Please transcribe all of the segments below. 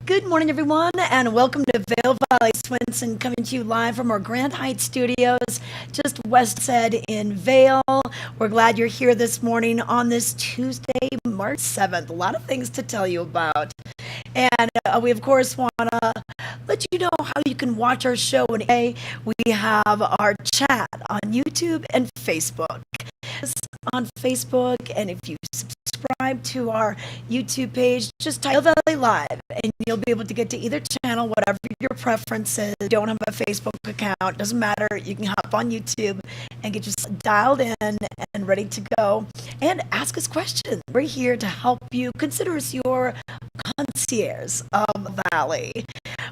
Good morning, everyone, and welcome to Vail Valley Swinson, coming to you live from our Grand Heights studios, just west side in Vail. We're glad you're here this morning on this Tuesday, March 7th. A lot of things to tell you about. And we, of course, want to let you know how you can watch our show. And we have our chat on YouTube and Facebook. On Facebook, and if you subscribe to our YouTube page, just type Vail Valley Live, and you'll be able to get to either channel, whatever your preference is. Don't have a Facebook account, doesn't matter. You can hop on YouTube and get yourself dialed in and ready to go and ask us questions. We're here to help you. Consider us your concierge of the Valley.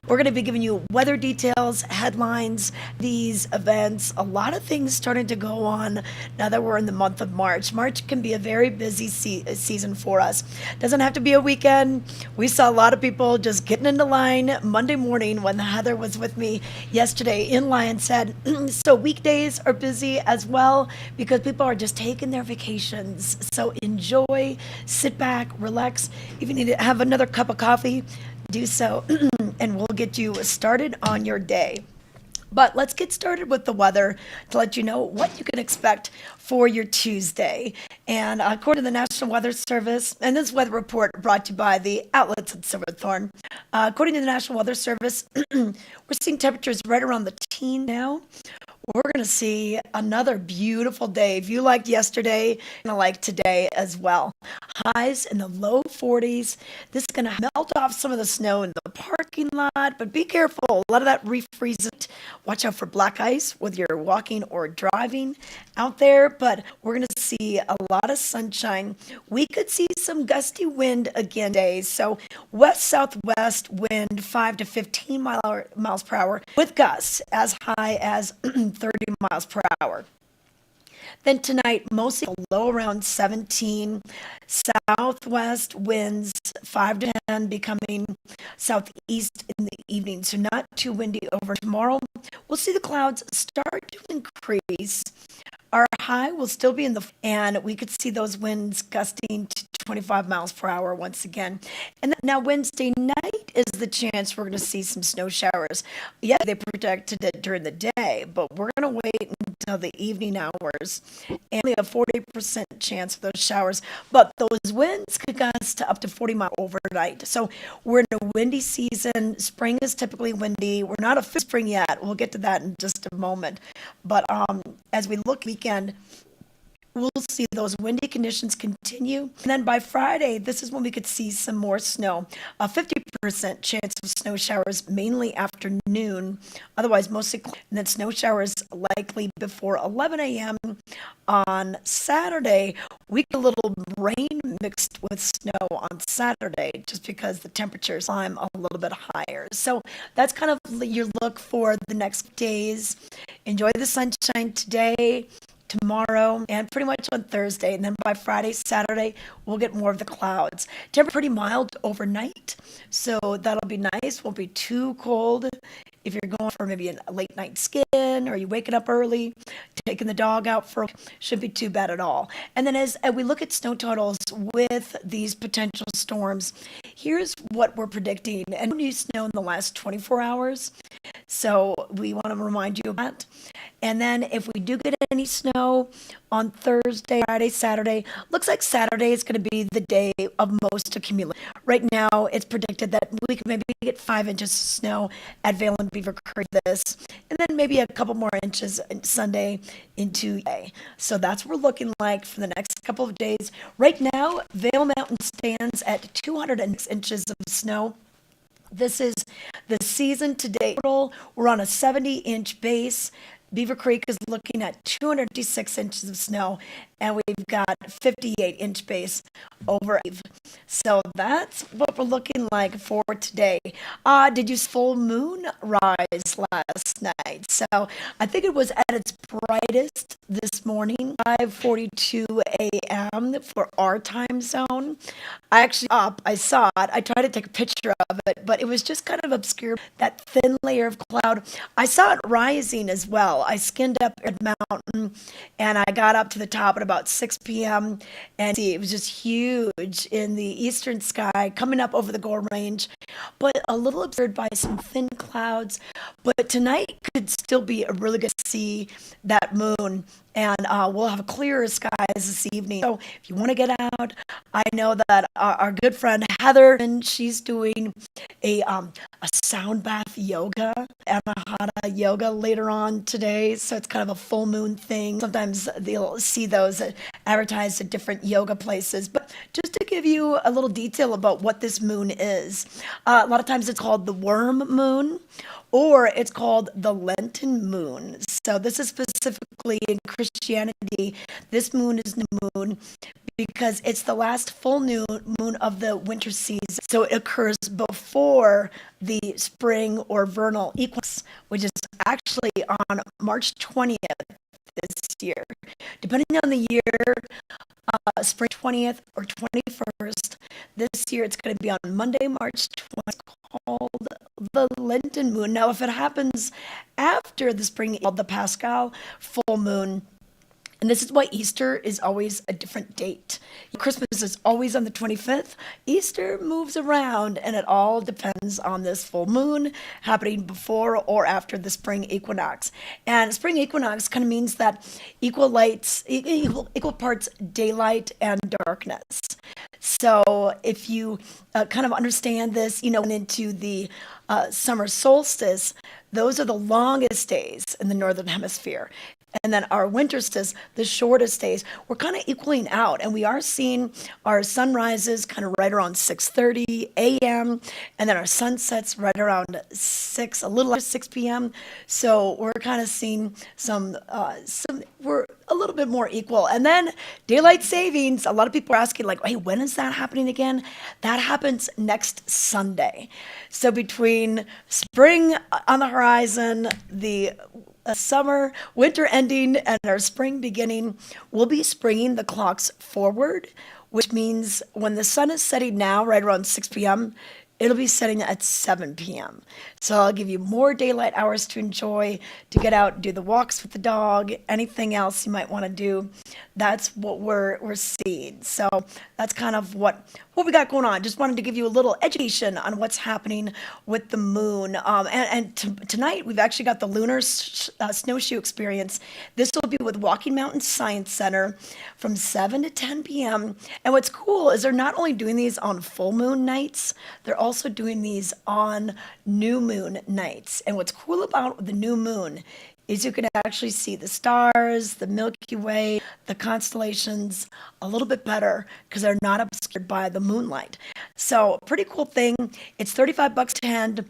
We're going to be giving you weather details, headlines, these events, a lot of things starting to go on now that we're in the month of March. March can be a very busy season for us. Doesn't have to be a weekend. We saw a lot of people just getting into line Monday morning when Heather was with me yesterday in line said, so weekdays are busy as well because people are just taking their vacations. So enjoy, sit back, relax. If you need to have another cup of coffee, do so, and we'll get you started on your day. But let's get started with the weather to let you know what you can expect for your Tuesday. And according to the National Weather Service, and this weather report brought to you by the outlets at Silverthorne, according to the National Weather Service, we're seeing temperatures right around the teen now. We're going to see another beautiful day. If you liked yesterday, you're going to like today as well. Highs in the low 40s. This is going to melt off some of the snow in the parking lot, but be careful. A lot of that refreezes. Watch out for black ice whether you're walking or driving out there, but we're going to see a lot of sunshine. We could see some gusty wind again today. So west-southwest wind 5 to 15 miles per hour with gusts as high as 30 miles per hour. Then tonight, mostly low around 17, southwest winds 5 to 10, becoming southeast in the evening, so not too windy over tomorrow. We'll see the clouds start to increase. Our high will still be in the, and we could see those winds gusting to 25 miles per hour once again. And then now Wednesday night is the chance we're going to see some snow showers. Yeah, they projected it during the day, but we're going to wait until the evening hours. And we have a 40% chance of those showers, but those winds could gust to up to 40 miles overnight. So we're in a windy season. Spring is typically windy. We're not a spring yet. We'll get to that in just a moment. But as we look weekend, we'll see those windy conditions continue. And then by Friday, this is when we could see some more snow. A 50% chance of snow showers, mainly afternoon. Otherwise, mostly clear. And then snow showers likely before 11 a.m. on Saturday. We get a little rain mixed with snow on Saturday just because the temperatures climb a little bit higher. So that's kind of your look for the next days. Enjoy the sunshine today, tomorrow, and pretty much on Thursday, and then by Friday, Saturday, we'll get more of the clouds. Temperature pretty mild overnight, so that'll be nice. Won't be too cold. If you're going for maybe a late night skin, or you waking up early, taking the dog out for, shouldn't be too bad at all. And then as we look at snow totals with these potential storms, here's what we're predicting. And new snow in the last 24 hours. So we want to remind you of that. And then if we do get any snow on Thursday, Friday, Saturday, looks like Saturday is going to be the day of most accumulation. Right now, it's predicted that we could maybe get 5 inches of snow at Vail and Beaver Creek this, and then maybe a couple more inches Sunday into Tuesday. So that's what we're looking like for the next couple of days. Right now, Vail Mountain stands at 206 inches of snow. This is the season to date. We're on a 70-inch base. Beaver Creek is looking at 256 inches of snow, and we've got 58-inch base over. So that's what we're looking like for today. Did you see full moon rise last night? So I think it was at its brightest this morning, 5:42 a.m. for our time zone. I actually I saw it. I tried to take a picture of it, but it was just kind of obscure, that thin layer of cloud. I saw it rising as well. I skinned up Red Mountain and I got up to the top at about 6 p.m. and see, it was just huge in the eastern sky coming up over the Gore Range, but a little obscured by some thin clouds. But tonight could still be a really good see that moon, and we'll have clearer skies this evening. So if you want to get out, I know that our good friend Heather, and she's doing a sound bath yoga, anahata yoga later on today. So it's kind of a full moon thing. Sometimes they'll see those advertised at different yoga places. But just to give you a little detail about what this moon is, a lot of times it's called the worm moon, or it's called the Lenten moon. So this is specifically in Christianity. This moon is the moon because it's the last full moon of the winter season. So it occurs before the spring or vernal equinox, which is actually on March 20th this year. Depending on the year, spring 20th or 21st. This year it's going to be on Monday, March 20th, called the Lenten moon. Now, if it happens after the spring, called the Pascal full moon, and this is why Easter is always a different date. Christmas is always on the 25th. Easter moves around, and it all depends on this full moon happening before or after the spring equinox. And spring equinox kind of means that equal parts daylight and darkness. So if you kind of understand this, into the summer solstice, those are the longest days in the northern hemisphere. And then our winter solstice, the shortest days, we're kind of equaling out. And we are seeing our sunrises kind of right around 6:30 a.m. And then our sunsets right around a little after 6 p.m. So we're kind of seeing we're a little bit more equal. And then daylight savings, a lot of people are asking like, hey, when is that happening again? That happens next Sunday. So between spring on the horizon, the winter ending, and our spring beginning, we'll be springing the clocks forward, which means when the sun is setting now, right around 6 p.m., it'll be setting at 7 p.m. So I'll give you more daylight hours to enjoy, to get out, do the walks with the dog, anything else you might want to do. That's what we're seeing. So that's kind of what we got going on. Just wanted to give you a little education on what's happening with the moon. Tonight, we've actually got the lunar snowshoe experience. This will be with Walking Mountain Science Center from 7 to 10 p.m. And what's cool is they're not only doing these on full moon nights, they're also doing these on new moon nights. And what's cool about the new moon is you can actually see the stars, the Milky Way, the constellations a little bit better because they're not obscured by the moonlight. So pretty cool thing. It's $35 to attend.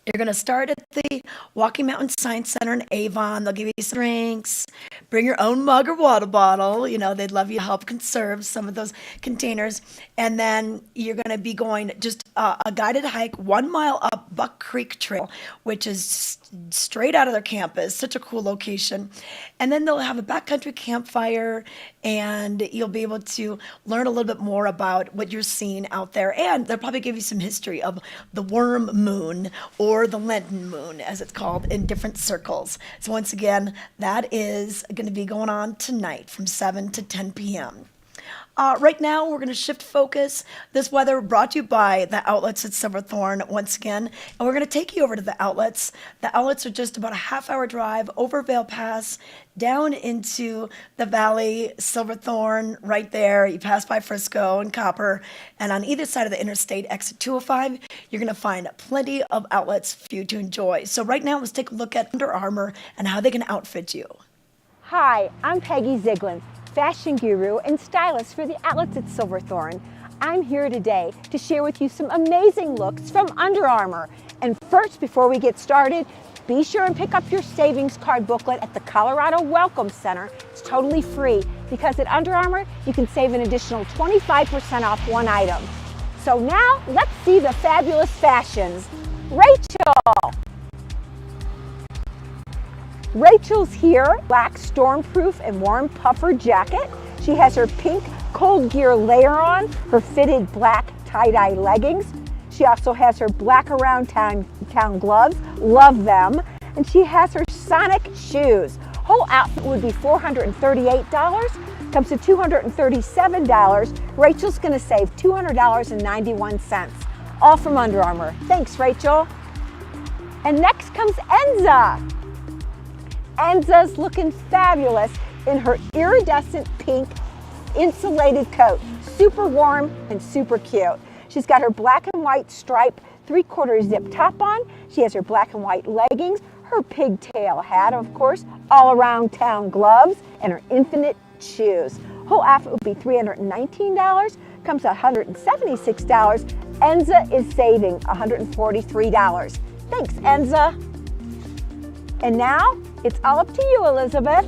You're going to start at the Walking Mountain Science Center in Avon. They'll give you some drinks. Bring your own mug or water bottle. They'd love you to help conserve some of those containers. And then you're going to be going just a guided hike 1 mile up Buck Creek Trail, which is straight out of their campus. Such a cool location. And then they'll have a backcountry campfire, and you'll be able to learn a little bit more about what you're seeing out there. And they'll probably give you some history of the worm moon, or the Lenten moon, as it's called, in different circles. So once again, that is going to be going on tonight from 7 to 10 p.m. Right now, we're going to shift focus. This weather brought to you by the outlets at Silverthorne once again, and we're going to take you over to the outlets. The outlets are just about a half-hour drive over Vail Pass, down into the valley, Silverthorne, right there. You pass by Frisco and Copper, and on either side of the interstate, exit 205, you're going to find plenty of outlets for you to enjoy. So right now, let's take a look at Under Armour and how they can outfit you. Hi, I'm Peggy Ziegler, fashion guru and stylist for the outlets at Silverthorne. I'm here today to share with you some amazing looks from Under Armour. And first, before we get started, be sure and pick up your savings card booklet at the Colorado Welcome Center. It's totally free because at Under Armour, you can save an additional 25% off one item. So now, let's see the fabulous fashions. Rachel's here, black stormproof and warm puffer jacket. She has her pink Cold Gear layer on, her fitted black tie-dye leggings. She also has her black around town gloves, love them. And she has her Sonic shoes. Whole outfit would be $438, comes to $237. Rachel's gonna save $200.91, all from Under Armour. Thanks, Rachel. And next comes Enza. Enza's looking fabulous in her iridescent pink insulated coat. Super warm and super cute. She's got her black and white stripe 3/4 zip top on. She has her black and white leggings, her pigtail hat, of course, all around town gloves, and her infinite shoes. Whole outfit would be $319, comes to $176. Enza is saving $143. Thanks, Enza. And now it's all up to you, Elizabeth.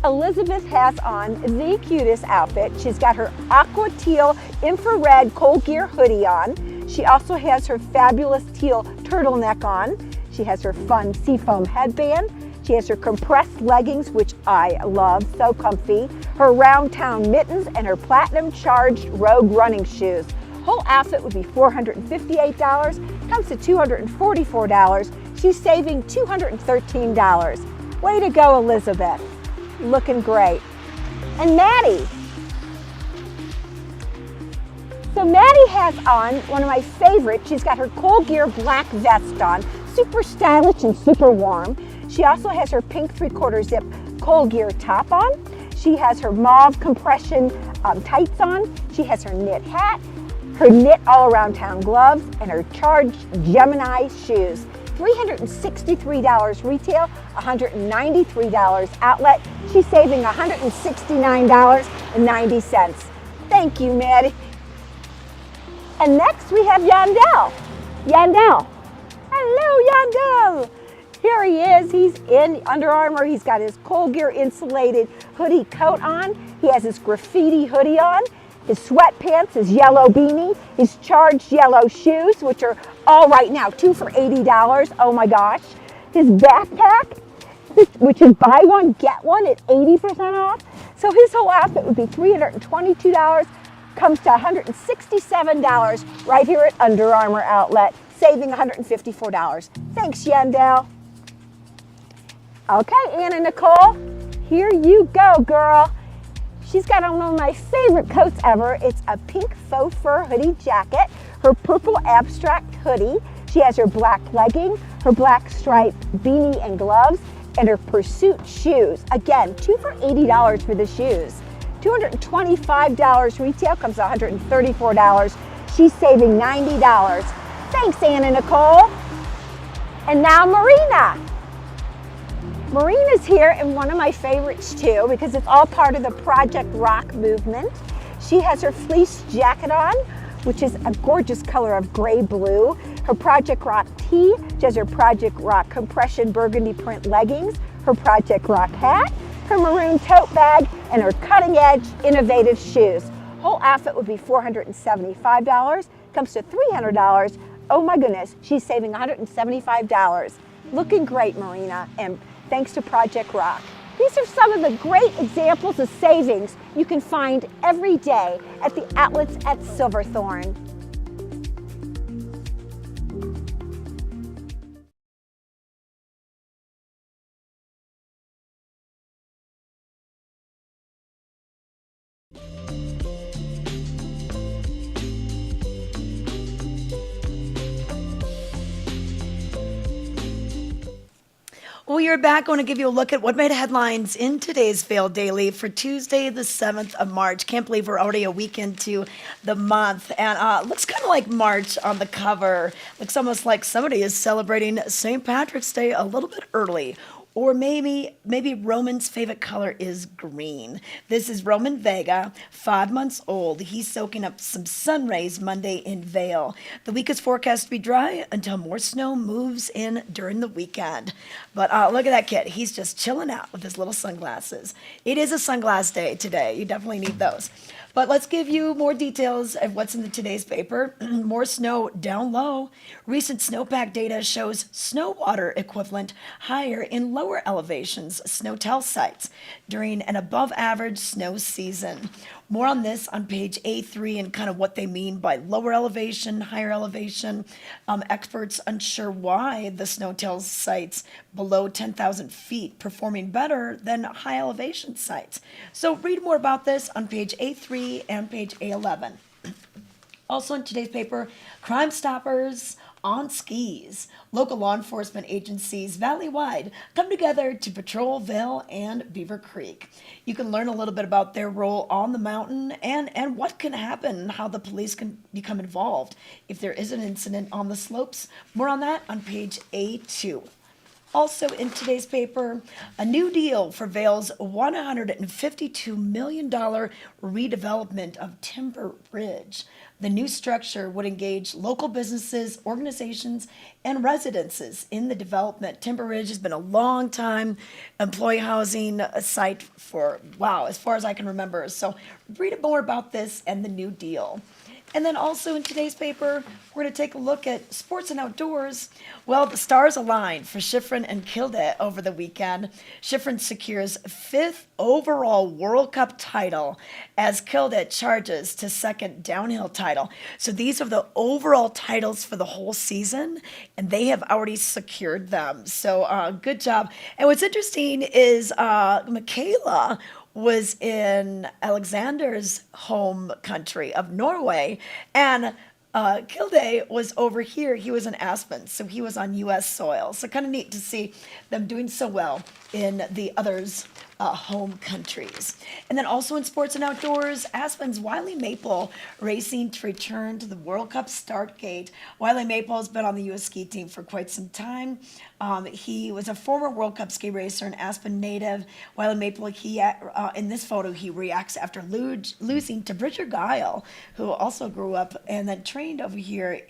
Elizabeth has on the cutest outfit. She's got her aqua teal infrared Cold Gear hoodie on. She also has her fabulous teal turtleneck on. She has her fun seafoam headband. She has her compressed leggings, which I love, so comfy. Her round town mittens and her platinum charged Rogue running shoes. Whole outfit would be $458, comes to $244. She's saving $213. Way to go, Elizabeth. Looking great. And Maddie. So Maddie has on one of my favorites. She's got her Cold Gear black vest on, super stylish and super warm. She also has her pink 3/4 zip Cold Gear top on. She has her mauve compression tights on. She has her knit hat, her knit all around town gloves, and her charged Gemini shoes. $363 retail, $193 outlet. She's saving $169.90. Thank you, Maddie. And next we have Yandel. Yandel. Hello, Yandel. Here he is. He's in Under Armour. He's got his Cold Gear insulated hoodie coat on. He has his graffiti hoodie on, his sweatpants, his yellow beanie, his charged yellow shoes, which are all right now 2 for $80. Oh my gosh. His backpack, which is buy one, get one at 80% off. So his whole outfit would be $322, comes to $167 right here at Under Armour outlet, saving $154. Thanks, Yandel. Okay, Anna Nicole, here you go, girl. She's got on one of my favorite coats ever. It's a pink faux fur hoodie jacket, her purple abstract hoodie. She has her black legging, her black striped beanie and gloves, and her Pursuit shoes. Again, 2 for $80 for the shoes. $225 retail, comes to $134. She's saving $90. Thanks, Anna Nicole. And now Marina. Marina's here in one of my favorites too, because it's all part of the Project Rock movement. She has her fleece jacket on, which is a gorgeous color of gray blue. Her Project Rock tee. She has her Project Rock compression burgundy print leggings, her Project Rock hat, her maroon tote bag, and her cutting edge innovative shoes. Whole outfit would be $475, comes to $300. Oh my goodness, she's saving $175. Looking great, Marina, and thanks to Project Rock. These are some of the great examples of savings you can find every day at the outlets at Silverthorne. We are back. I want to give you a look at what made headlines in today's Vail Daily for Tuesday, the 7th of March. Can't believe we're already a week into the month. And looks kind of like March on the cover. Looks almost like somebody is celebrating St. Patrick's Day a little bit early. Or maybe Roman's favorite color is green. This is Roman Vega, 5 months old. He's soaking up some sun rays Monday in Vail. The week is forecast to be dry until more snow moves in during the weekend. But look at that kid. He's just chilling out with his little sunglasses. It is a sunglass day today. You definitely need those. But let's give you more details of what's in today's paper. More snow down low. Recent snowpack data shows snow water equivalent higher in low lower elevations, snowtel sites during an above average snow season. More on this on page A3 and kind of what they mean by lower elevation, higher elevation. Experts unsure why the snowtel sites below 10,000 feet performing better than high elevation sites. So read more about this on page A3 and page A11. Also in today's paper, Crime Stoppers on skis. Local law enforcement agencies valley-wide come together to patrol Vail and Beaver Creek. You can learn a little bit about their role on the mountain and what can happen, how the police can become involved if there is an incident on the slopes. More on that on page A2. Also in today's paper, a new deal for Vail's $152 million redevelopment of Timber Ridge. The new structure would engage local businesses, organizations, and residences in the development. Timber Ridge has been a long time employee housing site for, wow, as far as I can remember. So read more about this and the new deal. And then also in today's paper, we're going to take a look at sports and outdoors. Well, the stars aligned for Schifrin and Kilde over the weekend. Schifrin secures 5th overall World Cup title as Kilde charges to 2nd downhill title. So these are the overall titles for the whole season, and they have already secured them. So good job. And what's interesting is Michaela was in Alexander's home country of Norway, and Kilde was over here. He was in Aspen, so he was on U.S. soil. So kind of neat to see them doing so well in the others' home countries. And then also in sports and outdoors, Aspen's Wiley Maple racing to return to the World Cup start gate. Wiley Maple has been on the U.S. ski team for quite some time. He was a former World Cup ski racer, an Aspen native. Wiley Maple, in this photo, he reacts after losing to Bridger Guile, who also grew up and then trained over here.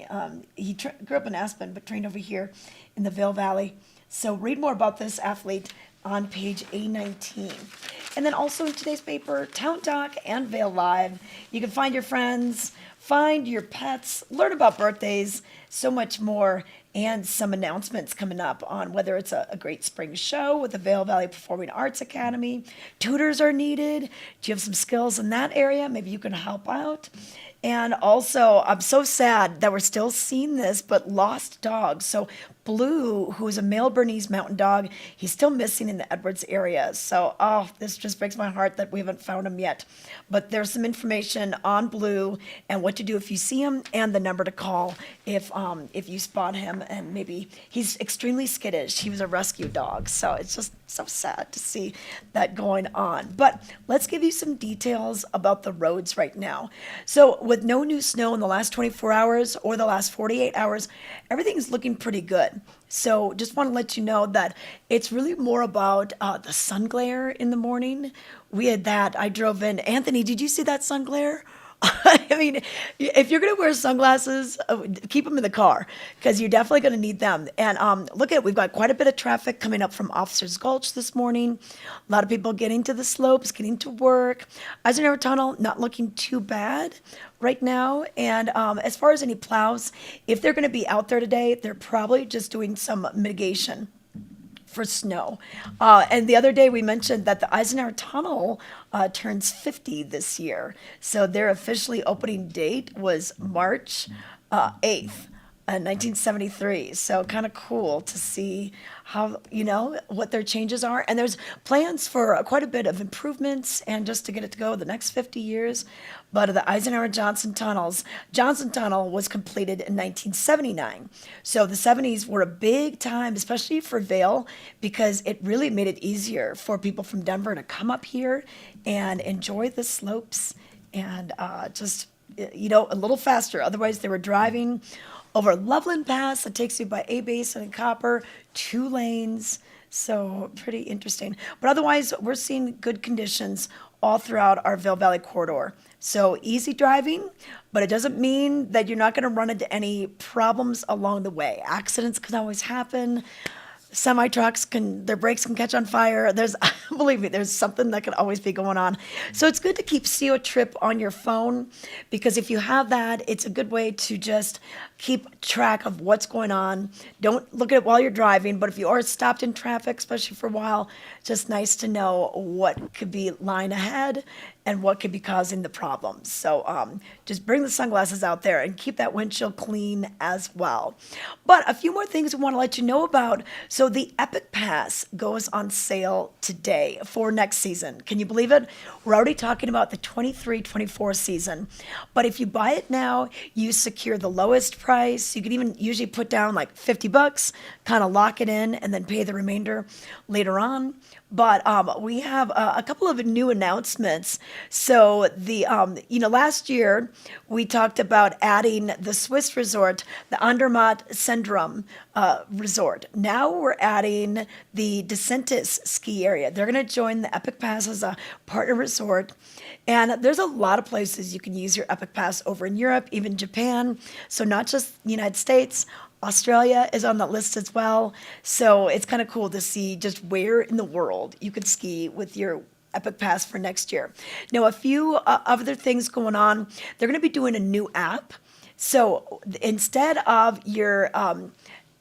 He grew up in Aspen, but trained over here in the Vail Valley. So read more about this athlete on page A19. And then also in today's paper, Town Talk and Vail Live. You can find your friends, find your pets, learn about birthdays, so much more, and some announcements coming up on whether it's a great spring show with the Vail Valley Performing Arts Academy. Tutors are needed. Do you have some skills in that area? Maybe you can help out. And also, I'm so sad that we're still seeing this, but lost dogs. So Blue, who's a male Bernese mountain dog, he's still missing in the Edwards area. So, this just breaks my heart that we haven't found him yet. But there's some information on Blue and what to do if you see him and the number to call if you spot him. And maybe he's extremely skittish. He was a rescue dog. So it's just so sad to see that going on. But let's give you some details about the roads right now. So with no new snow in the last 24 hours or the last 48 hours, everything's looking pretty good. So just want to let you know that it's really more about the sun glare in the morning. We had that. I drove in. Anthony, did you see that sun glare? I mean, if you're going to wear sunglasses, keep them in the car because you're definitely going to need them. And look at it. We've got quite a bit of traffic coming up from Officers Gulch this morning. A lot of people getting to the slopes, getting to work. Eisenhower Tunnel, not looking too bad right now. And as far as any plows, if they're going to be out there today, they're probably just doing some mitigation for snow. And the other day we mentioned that the Eisenhower Tunnel turns 50 this year. So their officially opening date was March 8th. 1973. So kind of cool to see how, what their changes are. And there's plans for quite a bit of improvements and just to get it to go the next 50 years. But the Eisenhower Johnson tunnels, Johnson Tunnel was completed in 1979. So the 70s were a big time, especially for Vail, because it really made it easier for people from Denver to come up here and enjoy the slopes and just, a little faster. Otherwise, they were driving over Loveland Pass that takes you by A Basin and Copper, 2 lanes. So pretty interesting. But otherwise, we're seeing good conditions all throughout our Vail Valley corridor. So easy driving, but it doesn't mean that you're not going to run into any problems along the way. Accidents can always happen. semi trucks their brakes can catch on fire. There's, believe me, there's something that can always be going on. So it's good to keep CO Trip on your phone, because if you have that, it's a good way to just keep track of what's going on. Don't look at it while you're driving, but if you are stopped in traffic, especially for a while, just nice to know what could be lying ahead and what could be causing the problems. So just bring the sunglasses out there and keep that windshield clean as well. But a few more things we want to let you know about. So the Epic Pass goes on sale today for next season. Can you believe it? We're already talking about the 23-24 season. But if you buy it now, you secure the lowest price. You can even usually put down like $50, kind of lock it in, and then pay the remainder later on. But we have a couple of new announcements. So last year we talked about adding the Swiss resort, the Andermatt Syndrome resort. Now we're adding the DeSantis ski area. They're going to join the Epic Pass as a partner resort. And there's a lot of places you can use your Epic Pass over in Europe, even Japan. So not just the United States. Australia is on that list as well. So it's kind of cool to see just where in the world you could ski with your Epic Pass for next year. Now, a few other things going on. They're going to be doing a new app. So instead of your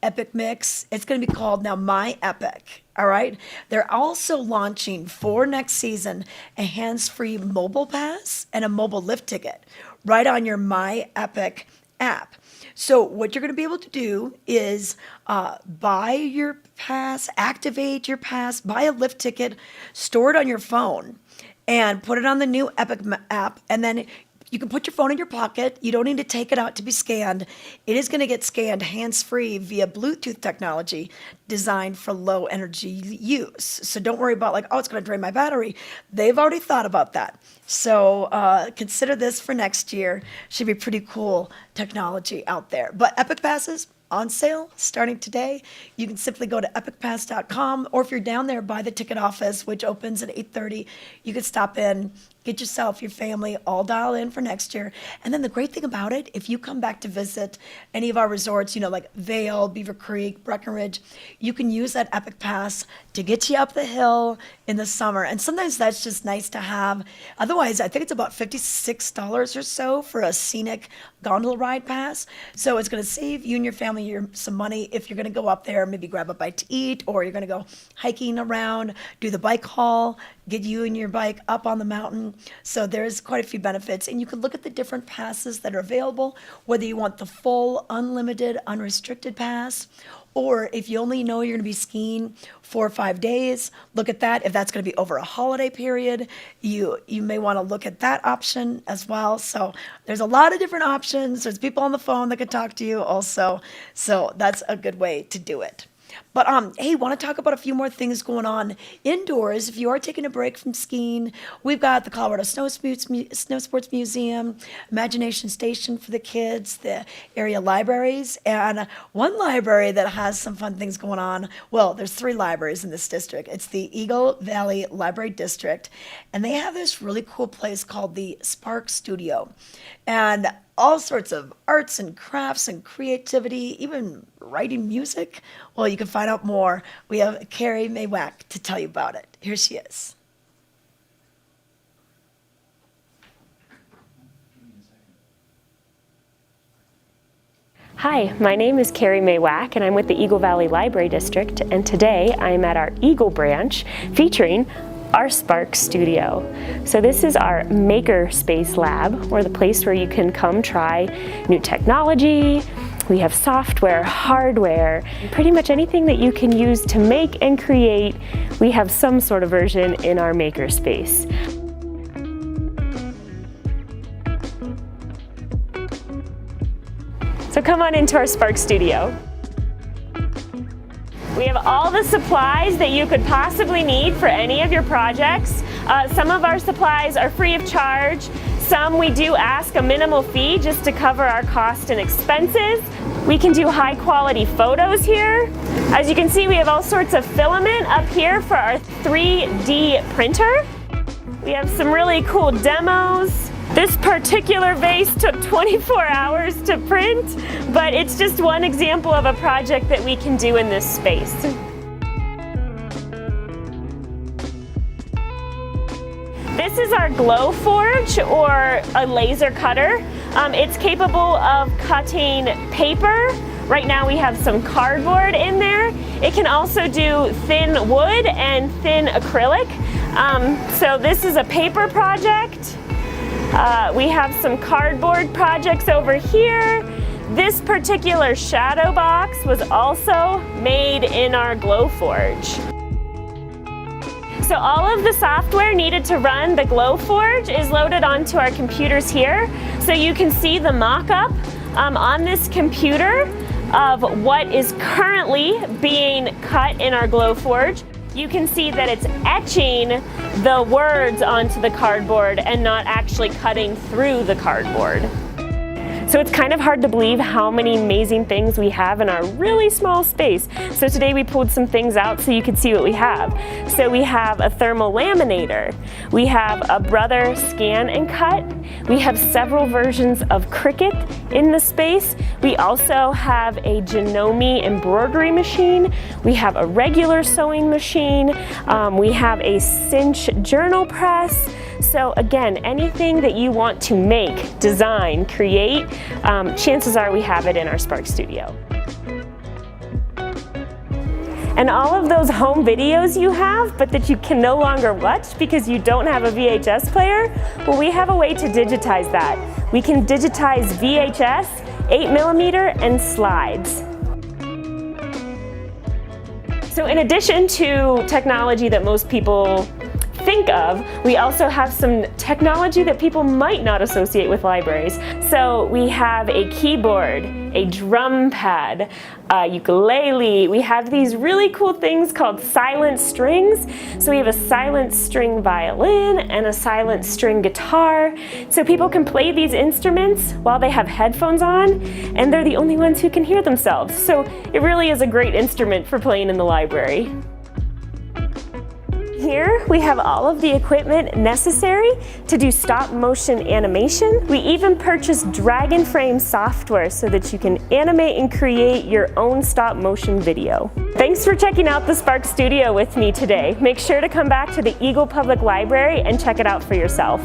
Epic Mix, it's going to be called now My Epic. All right. They're also launching for next season a hands-free mobile pass and a mobile lift ticket right on your My Epic app. So what you're going to be able to do is buy your pass, activate your pass, buy a lift ticket, store it on your phone, and put it on the new Epic app, and then you can put your phone in your pocket. You don't need to take it out to be scanned. It is going to get scanned hands-free via Bluetooth technology designed for low energy use. So don't worry about it's going to drain my battery. They've already thought about that. So consider this for next year. Should be pretty cool technology out there. But Epic Passes on sale starting today. You can simply go to epicpass.com, or if you're down there by the ticket office, which opens at 8:30, you can stop in, get yourself, your family, all dial in for next year. And then the great thing about it, if you come back to visit any of our resorts, like Vail, Beaver Creek, Breckenridge, you can use that Epic Pass to get you up the hill in the summer. And sometimes that's just nice to have. Otherwise, I think it's about $56 or so for a scenic gondola ride pass. So it's going to save you and your family some money if you're going to go up there, maybe grab a bite to eat, or you're going to go hiking around, do the bike haul, get you and your bike up on the mountain. So there's quite a few benefits. And you can look at the different passes that are available, whether you want the full, unlimited, unrestricted pass, or if you only know you're going to be skiing 4 or 5 days, look at that. If that's going to be over a holiday period, you may want to look at that option as well. So there's a lot of different options. There's people on the phone that can talk to you also. So that's a good way to do it. But hey, want to talk about a few more things going on indoors. If you are taking a break from skiing, we've got the Colorado Snow Sports Museum, Imagination Station for the kids, the area libraries, and one library that has some fun things going on. Well, there's 3 libraries in this district. It's the Eagle Valley Library District, and they have this really cool place called the Spark Studio, and all sorts of arts and crafts and creativity, even writing music. Well, you can find out more. We have Carrie Maywack to tell you about it. Here she is. Hi, my name is Carrie Maywack, and I'm with the Eagle Valley Library District, and today I'm at our Eagle branch featuring our Spark Studio. So this is our maker space lab, or the place where you can come try new technology. We have software, hardware, pretty much anything that you can use to make and create. We have some sort of version in our maker space. So come on into our Spark Studio. We have all the supplies that you could possibly need for any of your projects. Some of our supplies are free of charge. Some we do ask a minimal fee just to cover our cost and expenses. We can do high quality photos here. As you can see, we have all sorts of filament up here for our 3D printer. We have some really cool demos. This particular vase took 24 hours to print, but it's just one example of a project that we can do in this space. is our glow forge, or a laser cutter. It's capable of cutting paper. Right now we have some cardboard in there. It can also do thin wood and thin acrylic. So this is a paper project. We have some cardboard projects over here. This particular shadow box was also made in our glow forge. So all of the software needed to run the glow forge is loaded onto our computers here. So you can see the mock-up on this computer of what is currently being cut in our glow forge. You can see that it's etching the words onto the cardboard and not actually cutting through the cardboard. So it's kind of hard to believe how many amazing things we have in our really small space. So today we pulled some things out so you could see what we have. So we have a thermal laminator. We have a Brother scan and cut. We have several versions of Cricut in the space. We also have a Janome embroidery machine. We have a regular sewing machine. We have a cinch journal press. So again, anything that you want to make, design, create, chances are we have it in our Spark Studio. And all of those home videos you have, but that you can no longer watch because you don't have a VHS player, well, we have a way to digitize that. We can digitize VHS, 8mm, and slides. So in addition to technology that most people think of, we also have some technology that people might not associate with libraries. So we have a keyboard, a drum pad, a ukulele. We have these really cool things called silent strings. So we have a silent string violin and a silent string guitar. So people can play these instruments while they have headphones on, and they're the only ones who can hear themselves. So it really is a great instrument for playing in the library. Here we have all of the equipment necessary to do stop motion animation. We even purchased Dragon Frame software so that you can animate and create your own stop motion video. Thanks for checking out the Spark Studio with me today. Make sure to come back to the Eagle Public Library and check it out for yourself.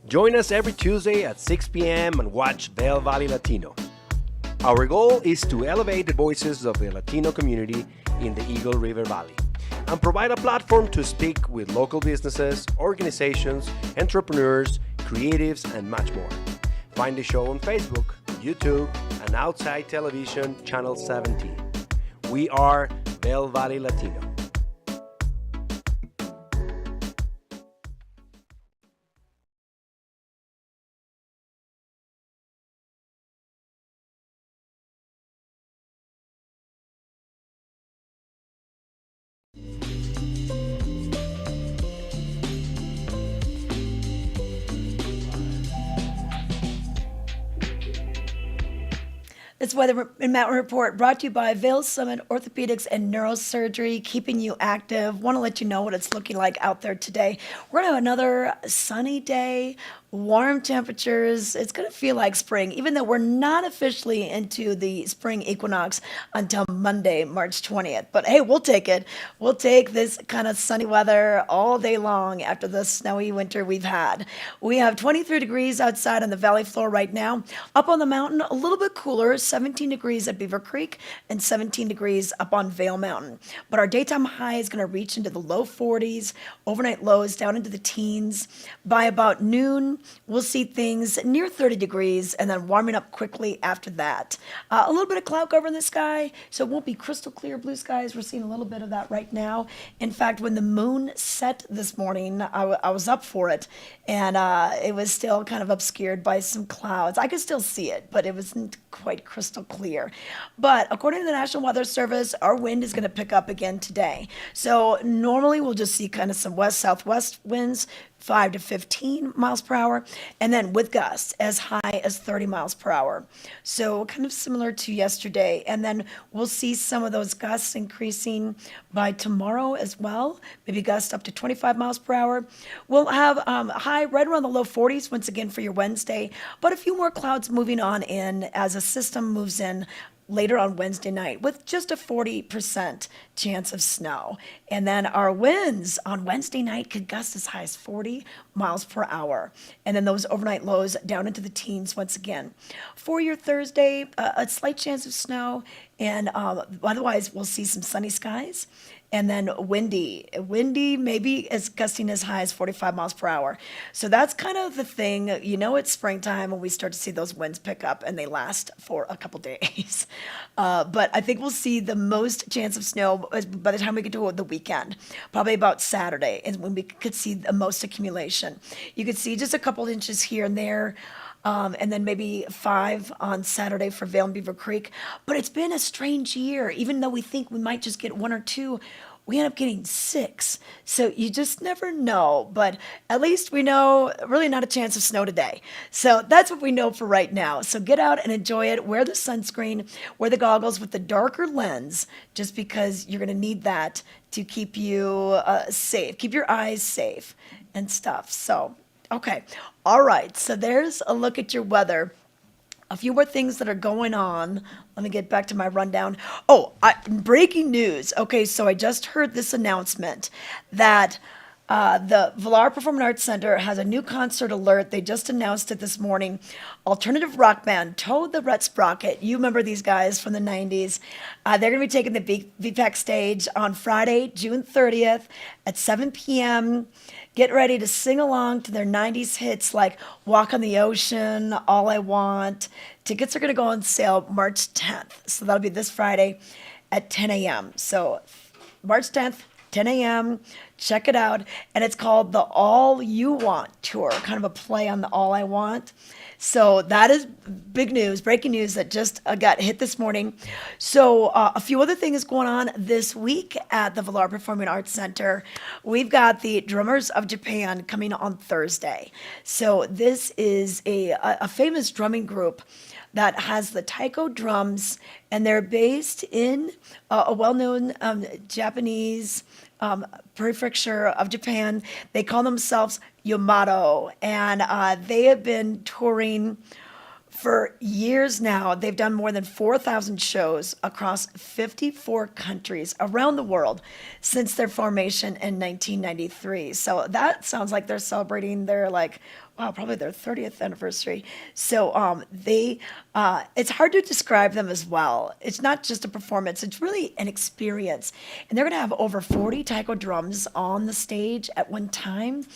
Join us every Tuesday at 6 p.m. and watch Vail Valley Latino. Our goal is to elevate the voices of the Latino community in the Eagle River Valley and provide a platform to speak with local businesses, organizations, entrepreneurs, creatives, and much more. Find the show on Facebook, YouTube, and Outside Television Channel 17. We are Vail Valley Latino. This Weather and Mountain Report brought to you by Vail Summit Orthopedics and Neurosurgery, keeping you active. Want to let you know what it's looking like out there today. We're going to have another sunny day warm temperatures. It's going to feel like spring, even though we're not officially into the spring equinox until Monday, March 20th. But hey, we'll take it. We'll take this kind of sunny weather all day long after the snowy winter we've had. We have 23 degrees outside on the valley floor right now. Up on the mountain, a little bit cooler, 17 degrees at Beaver Creek and 17 degrees up on Vail Mountain. But our daytime high is going to reach into the low 40s, overnight lows down into the teens. By about noon, we'll see things near 30 degrees and then warming up quickly after that. A little bit of cloud cover in the sky, so it won't be crystal clear blue skies. We're seeing a little bit of that right now. In fact, when the moon set this morning, I was up for it, and it was still kind of obscured by some clouds. I could still see it, but it wasn't quite crystal clear. But according to the National Weather Service, our wind is going to pick up again today. So normally we'll just see kind of some west-southwest winds, 5 to 15 miles per hour, and then with gusts as high as 30 miles per hour. So kind of similar to yesterday. And then we'll see some of those gusts increasing by tomorrow as well, maybe gusts up to 25 miles per hour. We'll have a high right around the low 40s once again for your Wednesday, but a few more clouds moving on in as a system moves in later on Wednesday night with just a 40% chance of snow. And then our winds on Wednesday night could gust as high as 40 miles per hour. And then those overnight lows down into the teens once again. For your Thursday, a slight chance of snow, and otherwise we'll see some sunny skies. And then windy, maybe as gusting as high as 45 miles per hour. So that's kind of the thing. You know, it's springtime when we start to see those winds pick up, and they last for a couple days. But I think we'll see the most chance of snow by the time we get to the weekend, probably about Saturday, is when we could see the most accumulation. You could see just a couple inches here and there. And then maybe 5 on Saturday for Vail and Beaver Creek. But it's been a strange year. Even though we think we might just get 1 or 2, we end up getting 6. So you just never know. But at least we know really not a chance of snow today. So that's what we know for right now. So get out and enjoy it. Wear the sunscreen, wear the goggles with the darker lens, just because you're going to need that to keep you safe, keep your eyes safe and stuff. So okay. All right. So there's a look at your weather. A few more things that are going on. Let me get back to my rundown. Oh, breaking news. Okay. So I just heard this announcement that the Vail Performing Arts Center has a new concert alert. They just announced it this morning. Alternative rock band Toad the Red Sprocket. You remember these guys from the 90s. They're going to be taking the VPAC stage on Friday, June 30th at 7 p.m. Get ready to sing along to their 90s hits like Walk on the Ocean, All I Want. Tickets are going to go on sale March 10th. So that'll be this Friday at 10 a.m. So March 10th, 10 a.m. Check it out. And it's called the All You Want Tour, kind of a play on the All I Want. So that is big news, breaking news that just got hit this morning. So a few other things going on this week at the Vail Performing Arts Center. We've got the Drummers of Japan coming on Thursday. So this is a famous drumming group that has the taiko drums, and they're based in a well-known Japanese prefecture of Japan. They call themselves Yamato, and they have been touring for years now. They've done more than 4,000 shows across 54 countries around the world since their formation in 1993. So that sounds like they're celebrating their probably their 30th anniversary. So it's hard to describe them as well. It's not just a performance, it's really an experience. And they're going to have over 40 taiko drums on the stage at one time.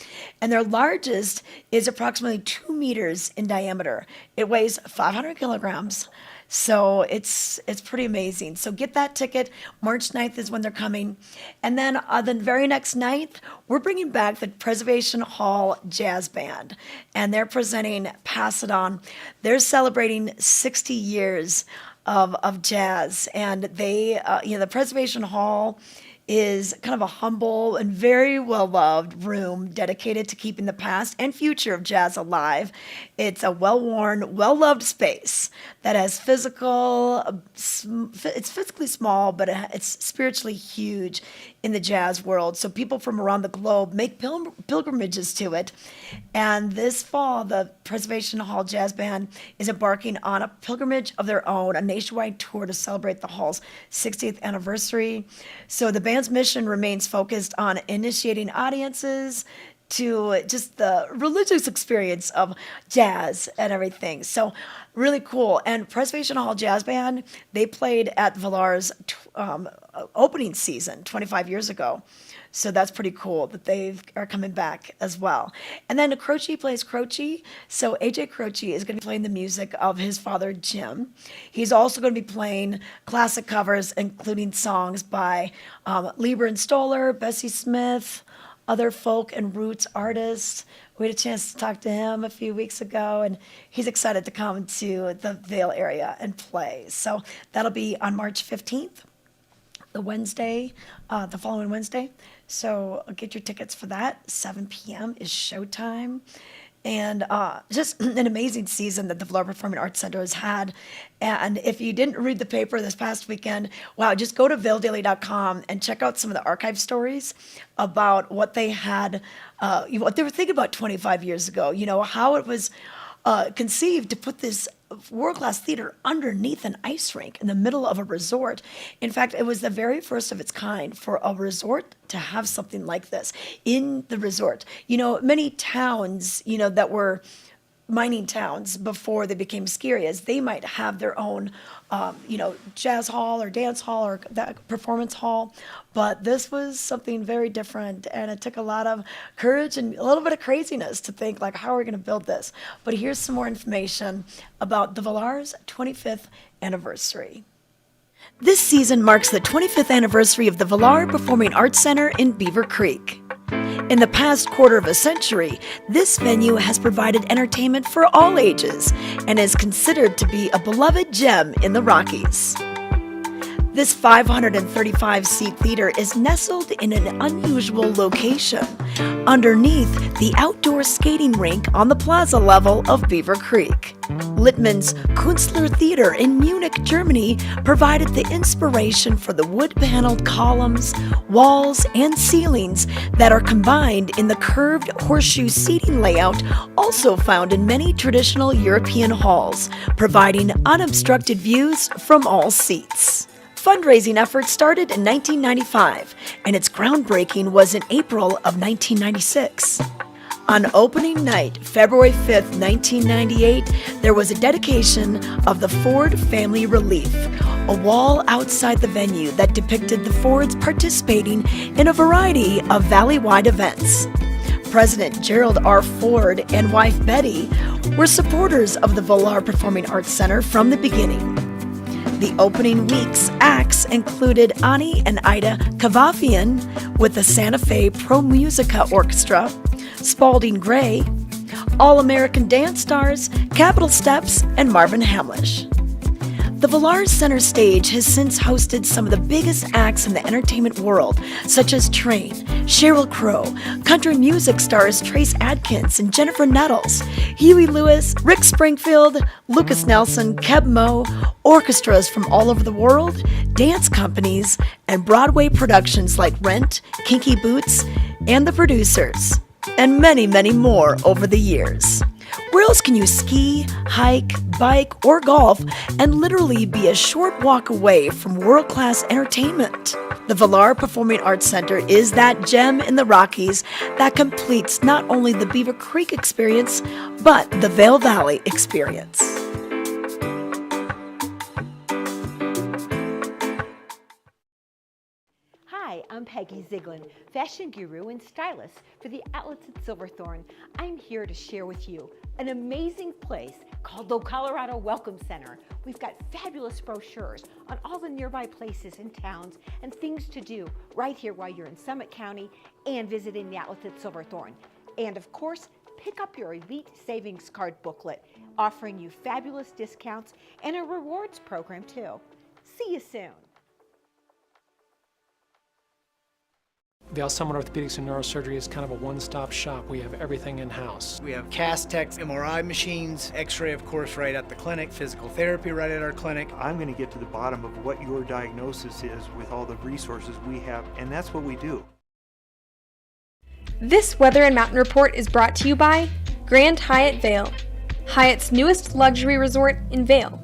And their largest is approximately 2 meters in diameter. It weighs 500 kilograms. So it's pretty amazing. So get that ticket. March 9th is when they're coming. And then the very next night, we're bringing back the Preservation Hall Jazz Band. And they're presenting Pass It On. They're celebrating 60 years of jazz. And they, the Preservation Hall is kind of a humble and very well-loved room dedicated to keeping the past and future of jazz alive. It's a well-worn, well-loved space that has it's physically small, but it's spiritually huge in the jazz world. So people from around the globe make pilgrimages to it. And this fall, the Preservation Hall Jazz Band is embarking on a pilgrimage of their own, a nationwide tour to celebrate the Hall's 60th anniversary. So the band's mission remains focused on initiating audiences to just the religious experience of jazz and everything. So really cool. And Preservation Hall Jazz Band, they played at Villar's opening season 25 years ago. So that's pretty cool that they are coming back as well. And then Croce plays Croce. So AJ Croce is going to be playing the music of his father, Jim. He's also going to be playing classic covers, including songs by Lieber and Stoller, Bessie Smith, other folk and roots artists. We had a chance to talk to him a few weeks ago, and he's excited to come to the Vail area and play. So that'll be on March 15th, the following Wednesday. So get your tickets for that. 7 p.m. is showtime. And just an amazing season that the Villar Performing Arts Center has had. And if you didn't read the paper this past weekend, wow, just go to vaildaily.com and check out some of the archive stories about what they had, what they were thinking about 25 years ago, how it was conceived to put this world-class theater underneath an ice rink in the middle of a resort. In fact, it was the very first of its kind for a resort to have something like this in the resort. Many towns, that were mining towns before they became ski areas, they might have their own, jazz hall or dance hall or that performance hall. But this was something very different, and it took a lot of courage and a little bit of craziness to think, like, how are we going to build this? But here's some more information about the Villar's 25th anniversary. This season marks the 25th anniversary of the Villar Performing Arts Center in Beaver Creek. In the past quarter of a century, this venue has provided entertainment for all ages and is considered to be a beloved gem in the Rockies. This 535-seat theater is nestled in an unusual location, underneath the outdoor skating rink on the plaza level of Beaver Creek. Littmann's Künstler Theater in Munich, Germany provided the inspiration for the wood-paneled columns, walls, and ceilings that are combined in the curved horseshoe seating layout also found in many traditional European halls, providing unobstructed views from all seats. Fundraising efforts started in 1995, and its groundbreaking was in April of 1996. On opening night, February 5th, 1998, there was a dedication of the Ford Family Relief, a wall outside the venue that depicted the Fords participating in a variety of valley-wide events. President Gerald R. Ford and wife Betty were supporters of the Villar Performing Arts Center from the beginning. The opening week's acts included Ani and Ida Kavafian with the Santa Fe Pro Musica Orchestra, Spalding Gray, All-American Dance Stars, Capitol Steps, and Marvin Hamlish. The Villar Center stage has since hosted some of the biggest acts in the entertainment world, such as Train, Sheryl Crow, country music stars Trace Adkins and Jennifer Nettles, Huey Lewis, Rick Springfield, Lucas Nelson, Keb Mo, orchestras from all over the world, dance companies, and Broadway productions like Rent, Kinky Boots, and The Producers, and many, many more over the years. Where else can you ski, hike, bike, or golf and literally be a short walk away from world-class entertainment? The Villar Performing Arts Center is that gem in the Rockies that completes not only the Beaver Creek experience, but the Vail Valley experience. Hi, I'm Peggy Ziegler, fashion guru and stylist for the outlets at Silverthorne. I'm here to share with you an amazing place called the Colorado Welcome Center. We've got fabulous brochures on all the nearby places and towns and things to do right here while you're in Summit County and visiting the outlets at Silverthorne. And of course, pick up your Elite Savings Card booklet, offering you fabulous discounts and a rewards program too. See you soon. Vail Summit Orthopedics and Neurosurgery is kind of a one-stop shop. We have everything in-house. We have cast techs, MRI machines, x-ray of course right at the clinic, physical therapy right at our clinic. I'm going to get to the bottom of what your diagnosis is with all the resources we have, and that's what we do. This Weather and Mountain Report is brought to you by Grand Hyatt Vail, Hyatt's newest luxury resort in Vail.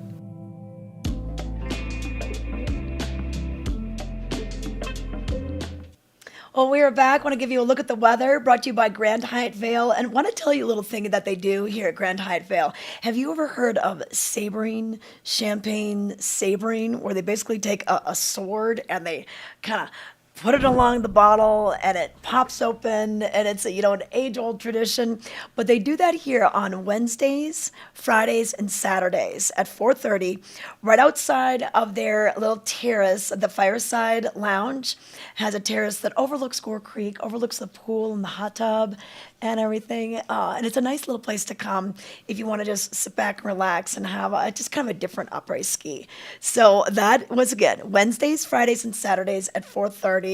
Well, we are back. I want to give you a look at the weather, brought to you by Grand Hyatt Vail, and want to tell you a little thing that they do here at Grand Hyatt Vail. Have you ever heard of sabering, champagne sabering, where they basically take a sword and they kind of put it along the bottle and it pops open, and it's an age-old tradition. But they do that here on Wednesdays, Fridays, and Saturdays at 4:30, right outside of their little terrace. The Fireside Lounge has a terrace that overlooks Gore Creek, overlooks the pool and the hot tub and everything. And it's a nice little place to come if you want to just sit back and relax and have just kind of a different après ski. So that was, again, Wednesdays, Fridays, and Saturdays at 4:30.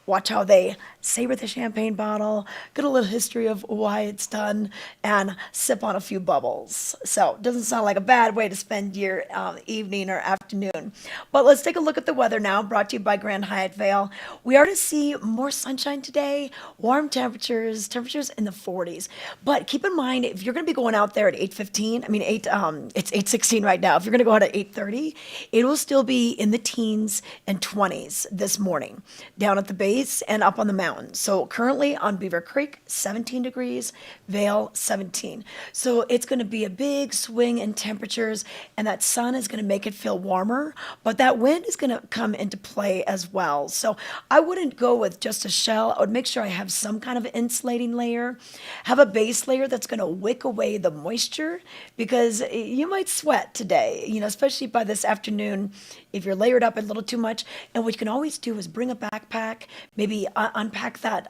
Watch how they savor the champagne bottle, get a little history of why it's done, and sip on a few bubbles. So it doesn't sound like a bad way to spend your evening or afternoon. But let's take a look at the weather now, brought to you by Grand Hyatt Vail. We are to see more sunshine today, warm temperatures in the 40s. But keep in mind, if you're going to be going out there at 8:15, it's 8:16 right now. If you're going to go out at 8:30, it will still be in the teens and 20s this morning, down at the base and up on the mountain. So currently on Beaver Creek, 17 degrees, Vail, 17. So it's going to be a big swing in temperatures, and that sun is going to make it feel warmer, but that wind is going to come into play as well. So I wouldn't go with just a shell. I would make sure I have some kind of insulating layer, have a base layer that's going to wick away the moisture, because you might sweat today, especially by this afternoon if you're layered up a little too much. And what you can always do is bring a backpack, maybe unpack that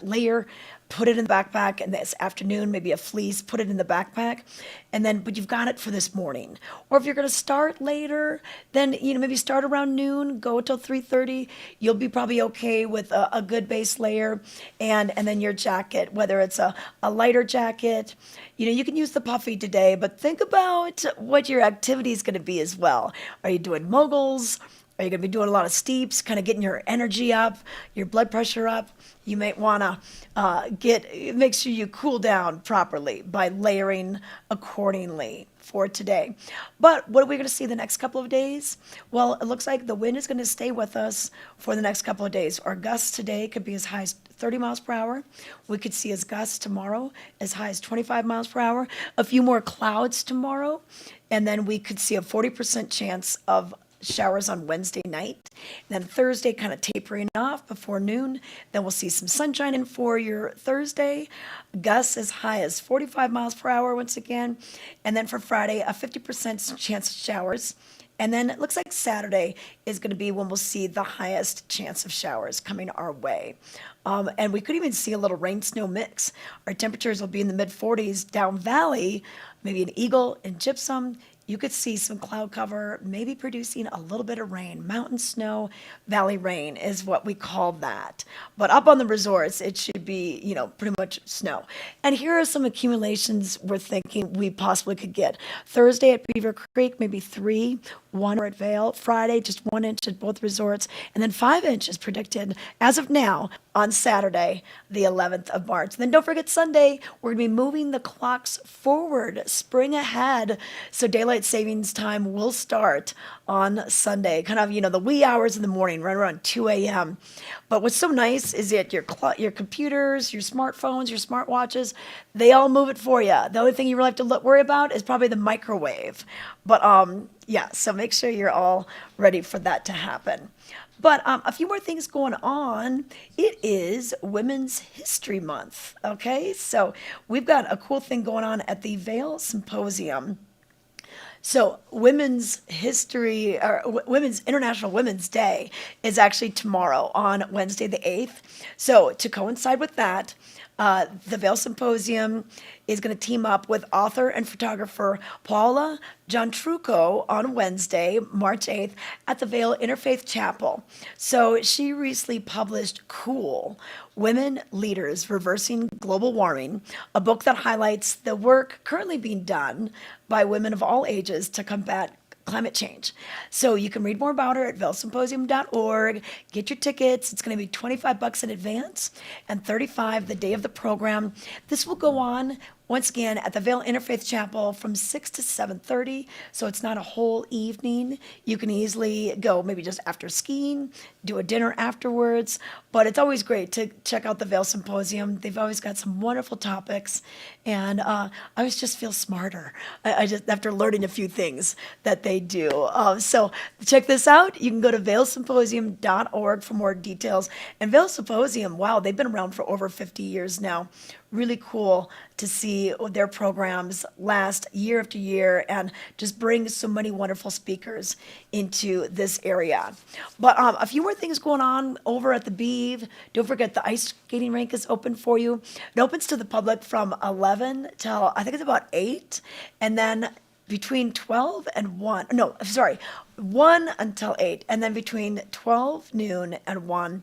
layer, put it in the backpack, and this afternoon, maybe a fleece, put it in the backpack, but you've got it for this morning. Or if you're going to start later, then, maybe start around noon, go till 3:30. You'll be probably okay with a good base layer, and then your jacket, whether it's a lighter jacket. You can use the puffy today, but think about what your activity is going to be as well. Are you doing moguls? Are you going to be doing a lot of steeps, kind of getting your energy up, your blood pressure up? You might want to make sure you cool down properly by layering accordingly for today. But what are we going to see the next couple of days? Well, it looks like the wind is going to stay with us for the next couple of days. Our gusts today could be as high as 30 miles per hour. We could see as gusts tomorrow as high as 25 miles per hour. A few more clouds tomorrow, and then we could see a 40% chance of showers on Wednesday night. Then Thursday kind of tapering off before noon. Then we'll see some sunshine in for your Thursday. Gusts as high as 45 miles per hour once again. And then for Friday, a 50% chance of showers. And then it looks like Saturday is going to be when we'll see the highest chance of showers coming our way. And we could even see a little rain-snow mix. Our temperatures will be in the mid-40s down valley, maybe an Eagle and Gypsum. You could see some cloud cover, maybe producing a little bit of rain. Mountain snow, valley rain is what we call that. But up on the resorts, it should be, pretty much snow. And here are some accumulations we're thinking we possibly could get. Thursday at Beaver Creek, maybe 3, 1 at Vail. Friday, just 1 inch at both resorts. And then 5 inches predicted as of now on Saturday, the 11th of March. And then don't forget Sunday, we're going to be moving the clocks forward, spring ahead. So daylight savings time will start on Sunday, kind of, the wee hours in the morning, right around 2 a.m. But what's so nice is that your computers, your smartphones, your smartwatches, they all move it for you. The only thing you really have to worry about is probably the microwave. But so make sure you're all ready for that to happen. But a few more things going on. It is Women's History Month, okay? So we've got a cool thing going on at the Vail Symposium. So Women's International Women's Day is actually tomorrow on Wednesday the 8th. So to coincide with that, The Vail Symposium is going to team up with author and photographer Paula Giantrucco on Wednesday, March 8th, at the Vail Interfaith Chapel. So she recently published Cool, Women Leaders Reversing Global Warming, a book that highlights the work currently being done by women of all ages to combat climate change. So you can read more about her at vailsymposium.org. Get your tickets. It's going to be $25 in advance and $35 the day of the program. This will go on once again at the Vail Interfaith Chapel from 6 to 7:30. So it's not a whole evening. You can easily go maybe just after skiing, do a dinner afterwards. But it's always great to check out the Vail Symposium. They've always got some wonderful topics. And I always just feel smarter. I just, after learning a few things that they do. So check this out. You can go to vailsymposium.org for more details. And Vail Symposium, wow, they've been around for over 50 years now. Really cool to see their programs last year after year and just bring so many wonderful speakers into this area. But a few more things going on over at the Beeve. Don't forget the ice skating rink is open for you. It opens to the public from 11 till I think it's about 8, and then between 12 and 1, no, sorry, 1 until 8, and then between 12 noon and 1,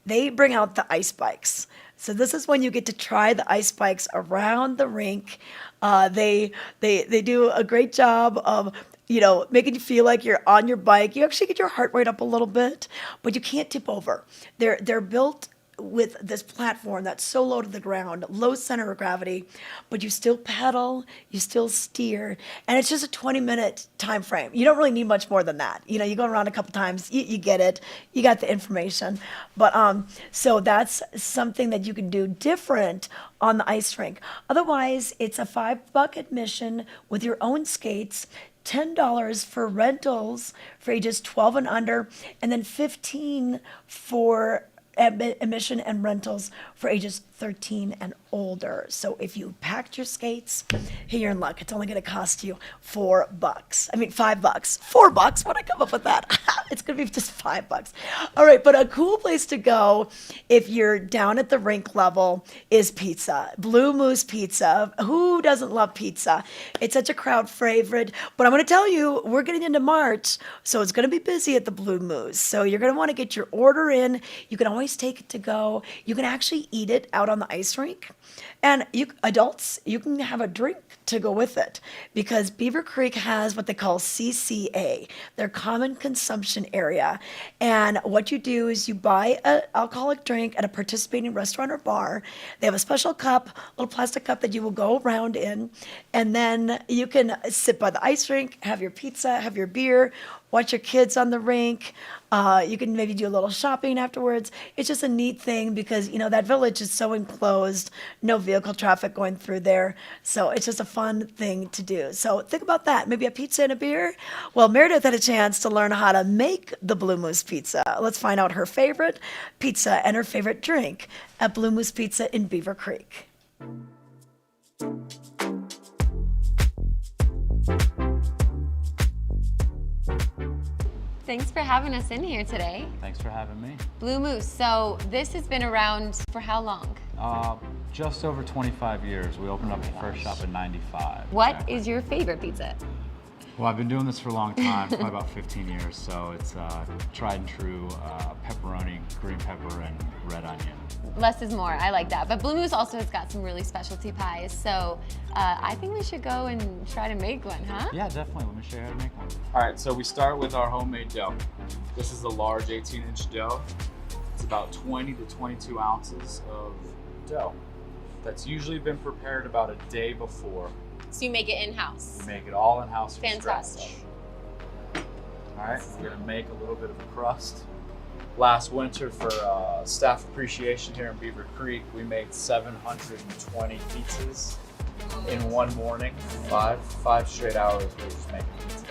they bring out the ice bikes. So this is when you get to try the ice bikes around the rink. They do a great job of, you know, making you feel like you're on your bike. You actually get your heart rate up a little bit, but you can't tip over. They're built with this platform that's so low to the ground, low center of gravity, but you still pedal, you still steer, and it's just a 20-minute time frame. You don't really need much more than that. You know, you go around a couple times, you get it, you got the information. But so that's something that you can do different on the ice rink. Otherwise, it's a $5 admission with your own skates, $10 for rentals for ages 12 and under, and then $15 for admission and rentals for ages 13 and older. So if you packed your skates, hey, you're in luck. It's only going to cost you $4. I mean, $5. $4. Why'd I come up with that? It's going to be just $5. All right, but a cool place to go if you're down at the rink level is pizza. Blue Moose Pizza. Who doesn't love pizza? It's such a crowd favorite. But I'm going to tell you, we're getting into March, so it's going to be busy at the Blue Moose. So you're going to want to get your order in. You can always take it to go. You can actually eat it out on the ice rink. And adults, you can have a drink to go with it because Beaver Creek has what they call CCA, their common consumption area. And what you do is you buy an alcoholic drink at a participating restaurant or bar. They have a special cup, a little plastic cup that you will go around in. And then you can sit by the ice rink, have your pizza, have your beer, watch your kids on the rink. You can maybe do a little shopping afterwards. It's just a neat thing because, you know, that village is so enclosed, no vehicle traffic going through there. So it's just a fun thing to do. So think about that. Maybe a pizza and a beer. Well, Meredith had a chance to learn how to make the Blue Moose Pizza. Let's find out her favorite pizza and her favorite drink at Blue Moose Pizza in Beaver Creek. Thanks for having us in here today. Thanks for having me. Blue Moose, so this has been around for how long? Just over 25 years. We opened up the first shop in '95. What is your favorite pizza? Well, I've been doing this for a long time, probably about 15 years, so it's tried and true pepperoni, green pepper, and red onion. Less is more, I like that. But Blue Moose also has got some really specialty pies, so I think we should go and try to make one, huh? Yeah, definitely. Let me show you how to make one. All right, so we start with our homemade dough. This is a large 18-inch dough. It's about 20 to 22 ounces of dough. That's usually been prepared about a day before. So you make it in-house? We make it all in-house from Fantastic. scratch. All right, we're gonna make a little bit of a crust. Last winter for staff appreciation here in Beaver Creek, we made 720 pizzas in one morning. Five straight hours we were just making pizzas.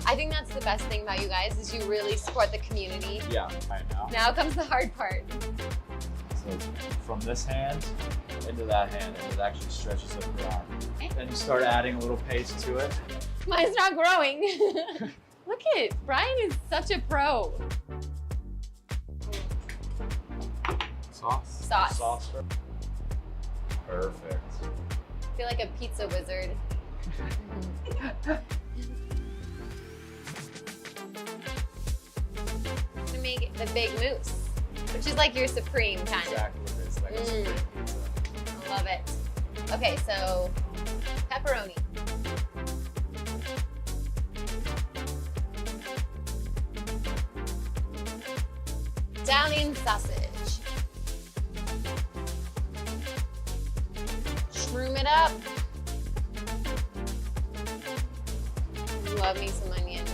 I think that's the best thing about you guys is you really support the community. Yeah, I know. Now comes the hard part. So from this hand into that hand, and it actually stretches up your arm. Then you start adding a little paste to it. Mine's not growing. Look at Brian is such a pro. Sauce. Sauce. Sauce. Perfect. I feel like a pizza wizard. To make the big mousse, which is like your supreme kind Exactly what it is. Like a supreme pizza. of. I love it. Okay, so pepperoni. Italian sausage. Shroom it up. Love me some onion.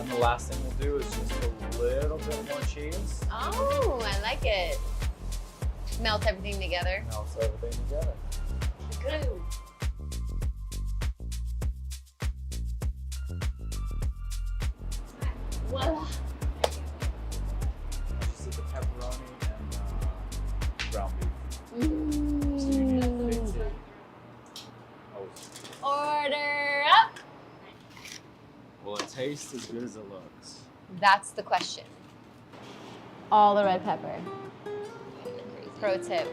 And the last thing we'll do is just a little bit more cheese. Oh, I like it. Melt everything together. Melts everything together. Good. Voila. Just the pepperoni and ground beef. Mm. So you can fit it. Oh, Order up. will it taste as good as it looks? That's the question. All the red pepper. Pro tip.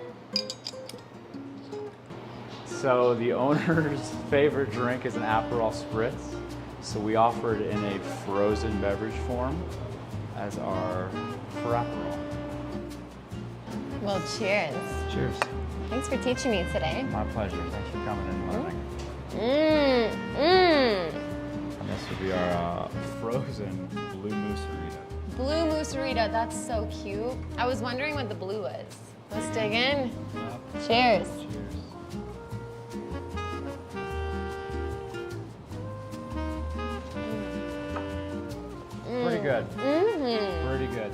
So the owner's favorite drink is an Aperol Spritz. So we offer it in a frozen beverage form as our Aperol. Well, cheers. Cheers. Thanks for teaching me today. My pleasure. Thanks for coming and learning. Mmm. And this will be our frozen blue mousserita. Blue mousserita, that's so cute. I was wondering what the blue was. Let's dig in. Cheers. Cheers. Pretty good. Mm-hmm. Pretty good.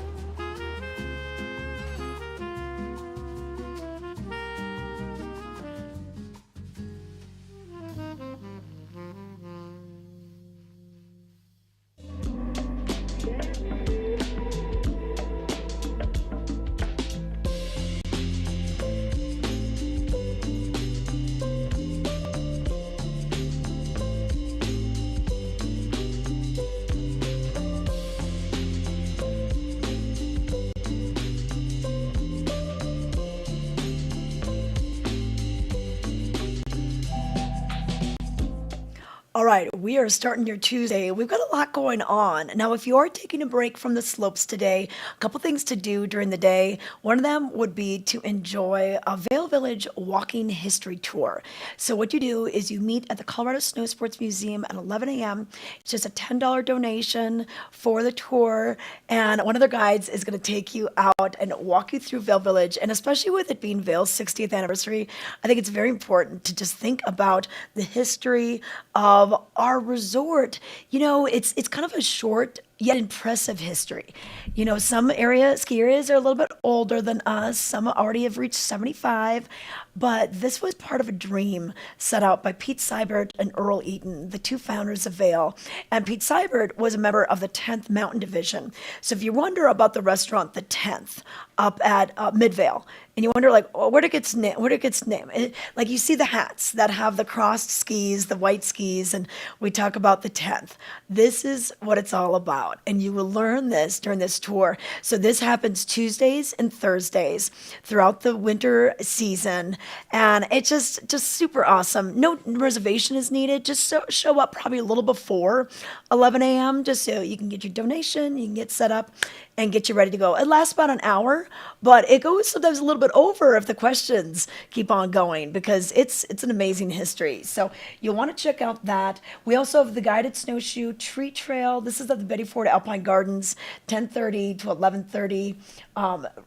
All right, we are starting your Tuesday. We've got a lot going on. Now, if you are taking a break from the slopes today, a couple things to do during the day. One of them would be to enjoy a Vail Village walking history tour. So what you do is you meet at the Colorado Snow Sports Museum at 11 a.m. It's just a $10 donation for the tour, and one of the guides is going to take you out and walk you through Vail Village. And especially with it being Vail's 60th anniversary, I think it's very important to just think about the history of our resort. You know, it's kind of a short yet impressive history. You know, some ski areas are a little bit older than us. Some already have reached 75, but this was part of a dream set out by Pete Seibert and Earl Eaton, the two founders of Vail. And Pete Seibert was a member of the 10th Mountain Division. So if you wonder about the restaurant, the 10th, up at Midvale, and you wonder, like, where did it gets name? Like, you see the hats that have the crossed skis, the white skis, and we talk about the 10th. This is what it's all about, and you will learn this during this tour. So this happens Tuesdays and Thursdays throughout the winter season, and it's just super awesome. No reservation is needed. Just show up probably a little before 11 a.m. just so you can get your donation, you can get set up, and get you ready to go. It lasts about an hour, but it goes sometimes a little bit over if the questions keep on going, because it's an amazing history. So you'll want to check out that. We also have the guided snowshoe tree trail. This is at the Betty Ford Alpine Gardens, 10:30 to 11:30.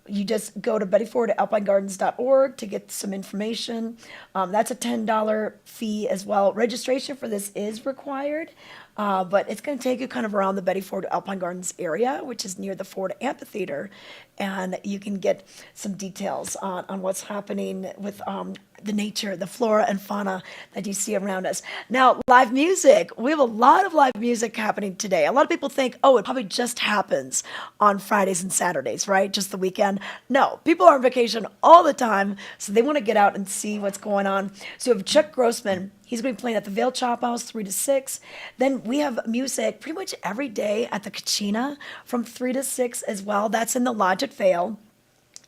You just go to bettyfordalpinegardens.org to get some information. That's a $10 fee as well. Registration for this is required. But it's going to take you kind of around the Betty Ford Alpine Gardens area, which is near the Ford Amphitheater, and you can get some details on what's happening with the nature, the flora and fauna that you see around us. Now, live music. We have a lot of live music happening today. A lot of people think, oh, it probably just happens on Fridays and Saturdays, right? Just the weekend. No, people are on vacation all the time, so they want to get out and see what's going on. So we have Chuck Grossman. He's going to be playing at the Vail Chop House 3 to 6. Then we have music pretty much every day at the Kachina from 3 to 6 as well. That's in the Lodge at Vail.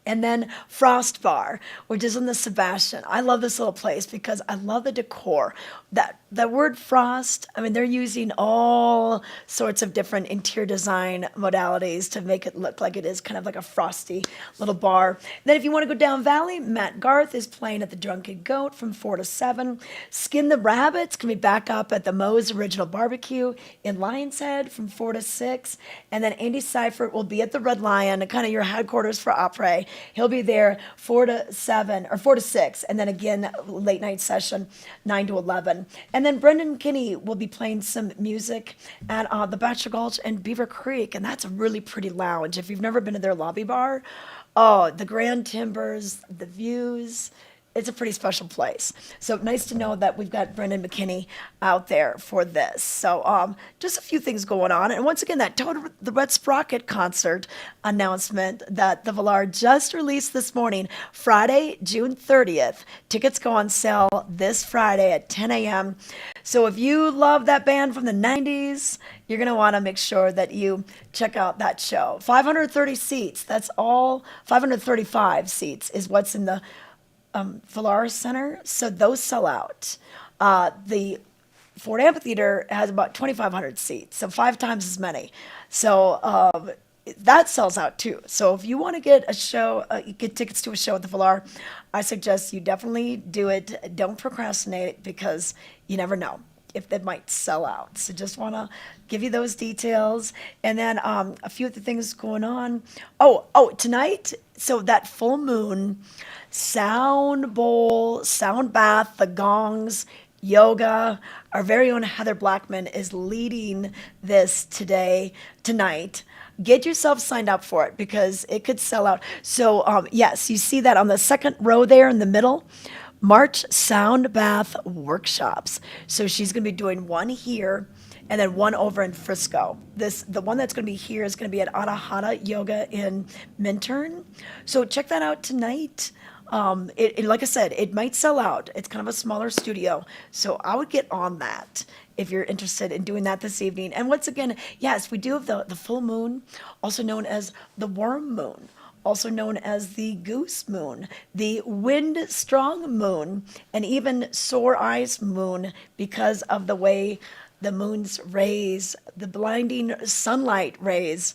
And then Frost Bar, which is in the Sebastian. I love this little place because I love the decor. That word frost, I mean, they're using all sorts of different interior design modalities to make it look like it is kind of like a frosty little bar. Then if you want to go down Valley, Matt Garth is playing at the Drunken Goat from 4 to 7. Skin the Rabbits can be back up at the Moe's Original Barbecue in Lion's Head from 4 to 6. And then Andy Seifert will be at the Red Lion, kind of your headquarters for opera. He'll be there 4 to 7 or 4 to 6, and then again late night session 9 to 11. And then Brendan Kinney will be playing some music at the Bachelor Gulch and Beaver Creek, and that's a really pretty lounge. If you've never been to their lobby bar, oh, the grand timbers, the views. It's a pretty special place. So nice to know that we've got Brendan McKinney out there for this. So just a few things going on. And once again, that Toad the Red Sprocket concert announcement that the Villar just released this morning, Friday, June 30th. Tickets go on sale this Friday at 10 a.m. So if you love that band from the 90s, you're going to want to make sure that you check out that show. 530 seats. That's all. 535 seats is what's in the Villar Center, so those sell out. The Ford Amphitheater has about 2,500 seats, so 5 times as many. So that sells out too. So if you want to get a show, get tickets to a show at the Villar, I suggest you definitely do it. Don't procrastinate because you never know if they might sell out. So just want to give you those details. And then a few of the things going on. Oh, tonight, so that full moon, sound bowl, sound bath, the gongs, yoga. Our very own Heather Blackman is leading this tonight. Get yourself signed up for it because it could sell out. So yes, you see that on the second row there in the middle. March Sound Bath Workshops. So she's going to be doing one here and then one over in Frisco. The one that's going to be here is going to be at Anahata Yoga in Minturn. So check that out tonight. Like I said, it might sell out. It's kind of a smaller studio. So I would get on that if you're interested in doing that this evening. And once again, yes, we do have the full moon, also known as the worm moon, also known as the goose moon, the wind strong moon, and even sore eyes moon because of the way the moon's rays, the blinding sunlight rays,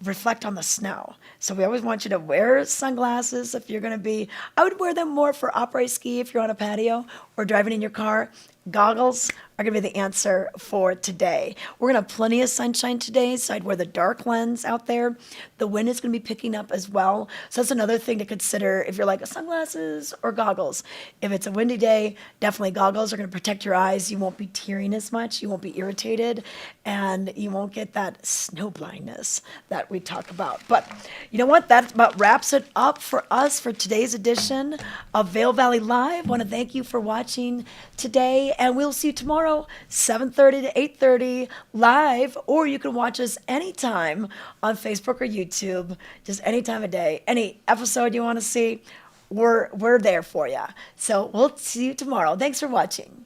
reflect on the snow. So we always want you to wear sunglasses if you're going to be, I would wear them more for après ski if you're on a patio or driving in your car. Goggles are going to be the answer for today. We're going to have plenty of sunshine today, so I'd wear the dark lens out there. The wind is going to be picking up as well. So that's another thing to consider if you're like sunglasses or goggles. If it's a windy day, definitely goggles are going to protect your eyes. You won't be tearing as much. You won't be irritated, and you won't get that snow blindness that we talk about. But you know what? That about wraps it up for us for today's edition of Vail Valley Live. I want to thank you for watching today, and we'll see you tomorrow, 7:30 to 8:30 live, or you can watch us anytime on Facebook or YouTube, just any time of day. Any episode you want to see, we're there for you. So we'll see you tomorrow. Thanks for watching.